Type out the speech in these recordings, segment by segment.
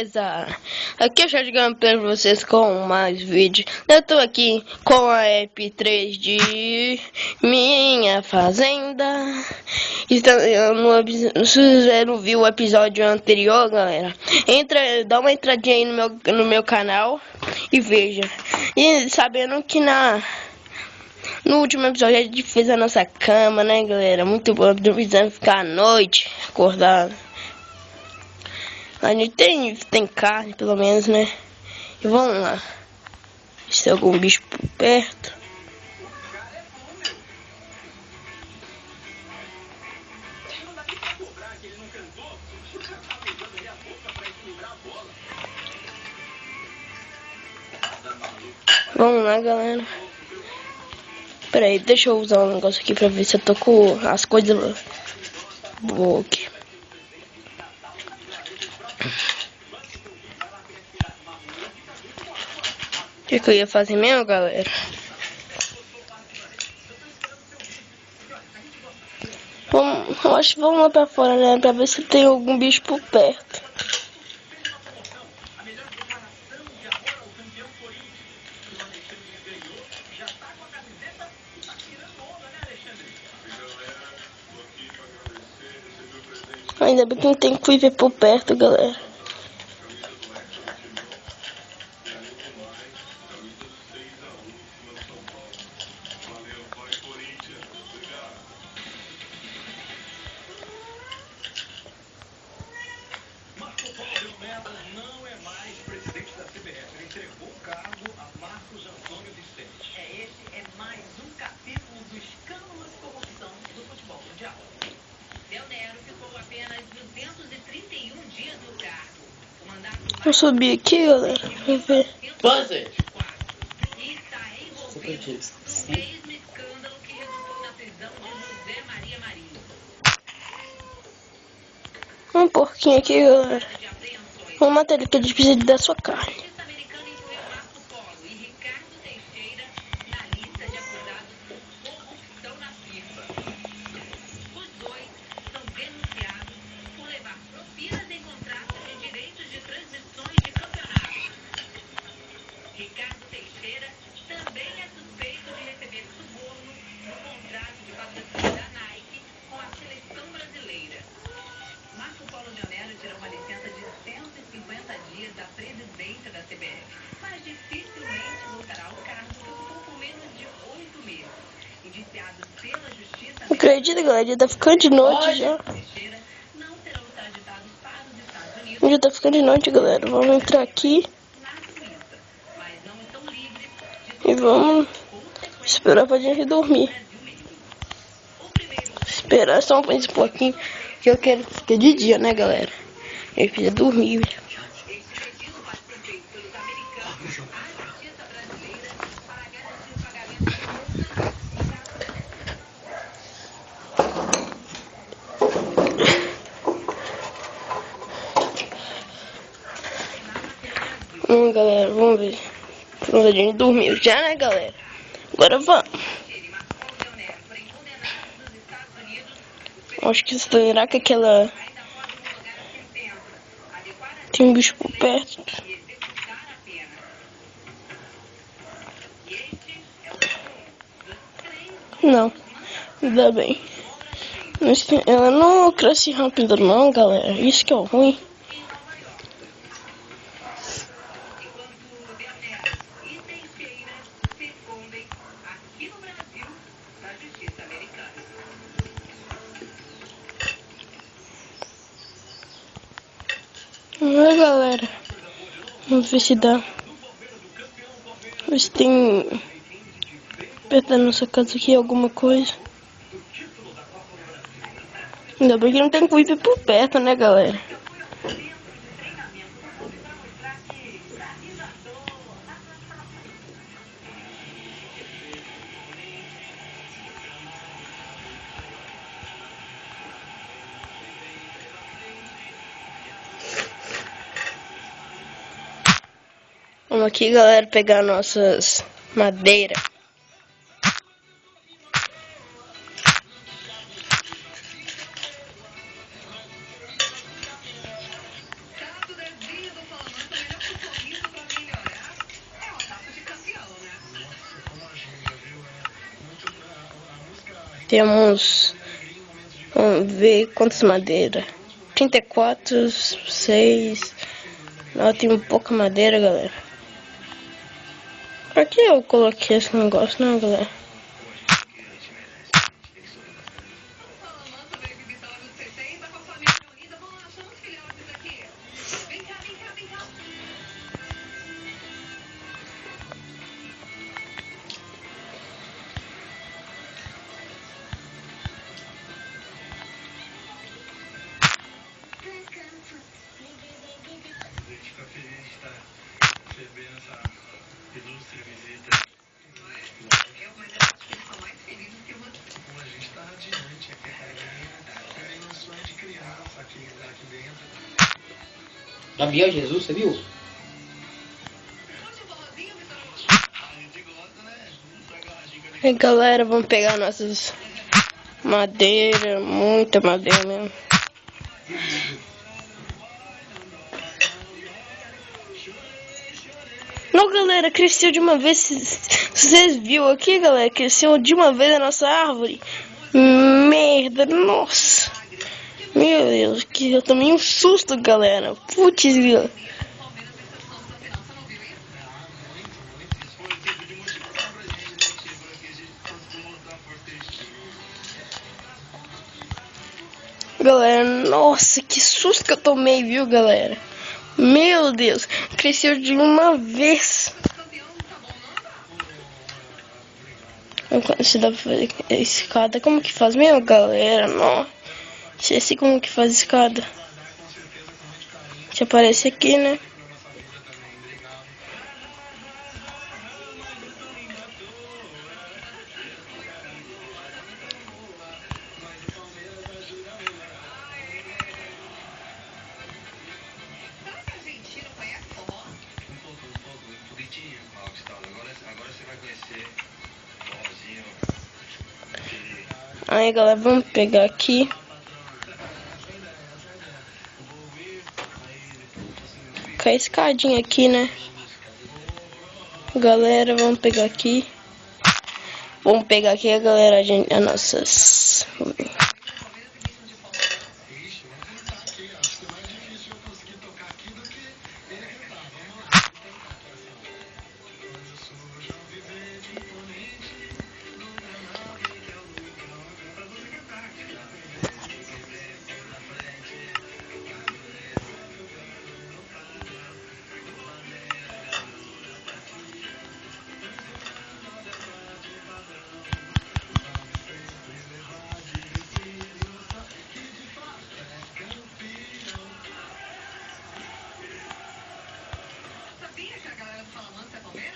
beleza? Aqui é o Chat Gameplay pra vocês com mais vídeo. Eu tô aqui com a EP3 de Minha Fazenda. Se você não viu o episódio anterior, galera, dá uma entradinha aí no meu canal e veja. E sabendo que no último episódio a gente fez a nossa cama, né, galera? Muito bom, precisando ficar à noite acordado. A gente tem carne, pelo menos, né? E vamos lá. Se tem algum bicho por perto. Vamos lá, galera. Pera aí, deixa eu usar um negócio aqui pra ver se eu tô com as coisas boas aqui. O que eu ia fazer mesmo, galera? Eu acho que vamos lá pra fora, né? Pra ver se tem algum bicho por perto. Ainda bem que não tem quiver por perto, galera. Não é mais presidente da CBF, ele entregou o cargo a Marcos Antônio Vicente. Esse é mais um capítulo do escândalo de corrupção do futebol mundial. Del Nero ficou apenas 231 dias no cargo. O mandato Vou subir aqui, galera, pra ver. e está envolvido no mesmo escândalo que resultou na prisão de José Maria Marinho. Um porquinho aqui, galera. Vamos matar ele, que ele precisa da sua carne. A justiça americana incluiu Marco Polo e Ricardo Teixeira na lista de acusados por corrupção na FIFA. Os dois são denunciados por levar propinas em contratos de direitos de transmissões de campeonatos. Ricardo Teixeira também é suspeito de receber suborno no contrato de patrocínio da Nike com a seleção brasileira. Marco Polo Leonero tirou uma licença de 150 dias da presidência da CBF, mas dificilmente voltará ao cargo que ocupou por menos de 8 meses. Indiciado pela justiça, Acredita, galera, já tá ficando de noite já. Teixeira não serão extraditados para os Estados Unidos Já tá ficando de noite, galera. Vamos entrar aqui na Suíça, mas não estão livres e vamos esperar pra gente dormir. Esperar só um pouquinho, que eu quero que fique de dia, né, galera? Eu queria dormir. Galera, vamos ver. Pronto, a gente dormiu já, né, galera? Agora vamos. Acho que será que aquela... Tem um bicho por perto. Não, ainda bem. Ela não cresce rápido não, galera. Isso que é o ruim. Galera, vamos ver se dá. Ver se tem perto da nossa casa aqui alguma coisa. Ainda bem que não tem cuido por perto, né, galera? Vamos aqui, galera, pegar nossas madeiras. Temos... Vamos ver quantas madeiras. 34, 6... Não, tem pouca madeira, galera. Pra que eu coloquei esse negócio, não, galera? A gente fica feliz de estar recebendo essa ilustre visita. Mas eu acho que eles são mais felizes que você. Pô, a gente tá radiante aqui, cara. Tem emoções de criança aqui dentro. Gabriel Jesus, você viu? A gente gosta, né? Pega uma dica de E galera, vamos pegar nossas madeira, muita madeira mesmo. Não, galera, cresceu de uma vez. Vocês viram aqui, galera? Cresceu de uma vez a nossa árvore. Merda, nossa. Meu Deus, que eu tomei um susto, galera. Putz, viu? Galera, nossa, que susto que eu tomei, viu, galera? Meu Deus, cresceu de uma vez. Se dá pra fazer escada, como que faz mesmo, galera? Não, esqueci como que faz escada. Deixa aparecer aqui, né? Será que a Argentina conhece forró? um pouquinho, Gustavo. Agora você vai conhecer o forrozinho. Aí, galera, vamos pegar aqui. Com a escadinha aqui, né? Galera, vamos pegar aqui. Vamos pegar aqui, galera, as nossas... Sabia que a galera do Fala Mansa é palmeira?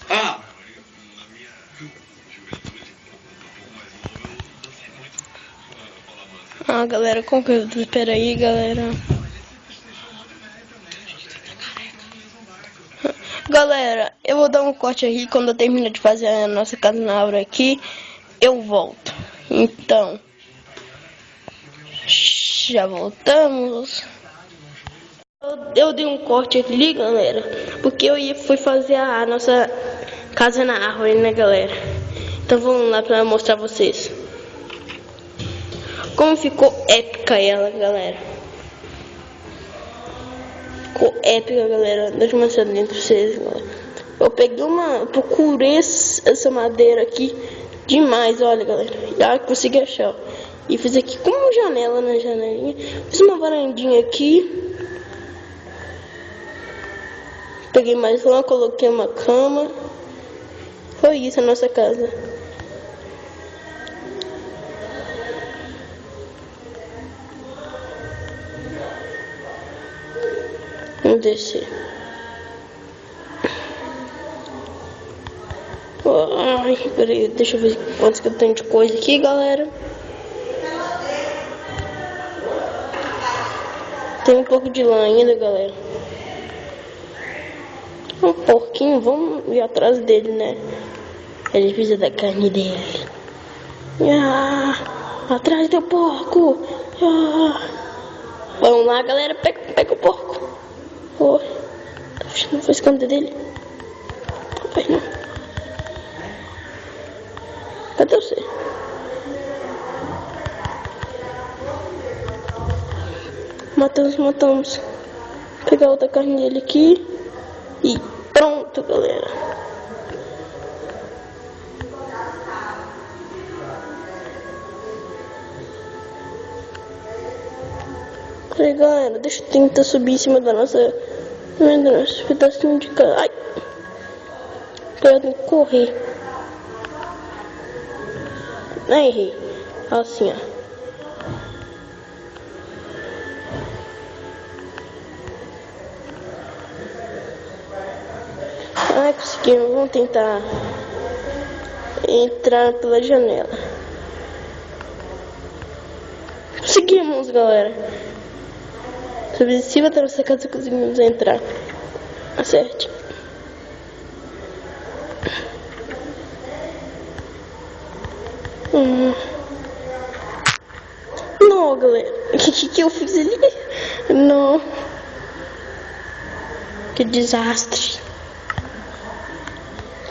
Ah! Na minha juventude, um pouco mais novo, eu dancei muito Fala Mansa. Ah, galera, como que eu... Espera aí, galera. Galera, eu vou dar um corte aqui. Quando eu terminar de fazer a nossa casa na árvore aqui, eu volto. Então, já voltamos. Eu dei um corte ali, galera, porque fui fazer a nossa casa na árvore, né, galera? Então vamos lá pra mostrar pra vocês como ficou épica ela, galera. Ficou épica, galera. Deixa eu mostrar dentro pra vocês, galera. Eu peguei procurei essa madeira aqui demais, olha, galera. Já consegui achar, ó. E fiz aqui como uma janela na janelinha. Fiz uma varandinha aqui. Peguei mais lá, coloquei uma cama. Foi isso a nossa casa. Vamos descer. Ai, peraí, deixa eu ver quantos que eu tenho de coisa aqui, galera. Tem um pouco de lã ainda, galera. Um porquinho, vamos ir atrás dele, né? Ele precisa da carne dele. Atrás do porco. Vamos lá, galera, pega o porco. Oh, não foi esconder dele. Não. Cadê você? Matamos. Vou pegar outra carne dele aqui. E pronto, galera. Peraí, galera, deixa eu tentar subir em cima da nossa pedacinho de carne. Ai! Eu tenho que correr. Ai, errei. Assim, ó. Ai, conseguimos. Vamos tentar entrar pela janela. Conseguimos, galera. Sobre cima da nossa casa conseguimos entrar. Acerte. Não, galera. O que eu fiz ali? Não. Que desastre.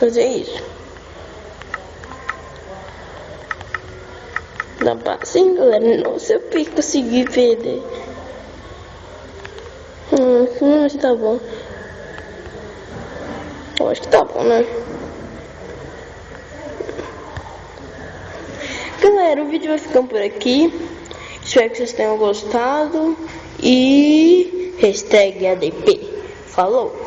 Fazer isso. Dá pra assim, galera? Nossa, eu consegui perder. Acho que tá bom. Eu acho que tá bom, né? Galera, o vídeo vai ficando por aqui. Espero que vocês tenham gostado. E hashtag ADP. Falou!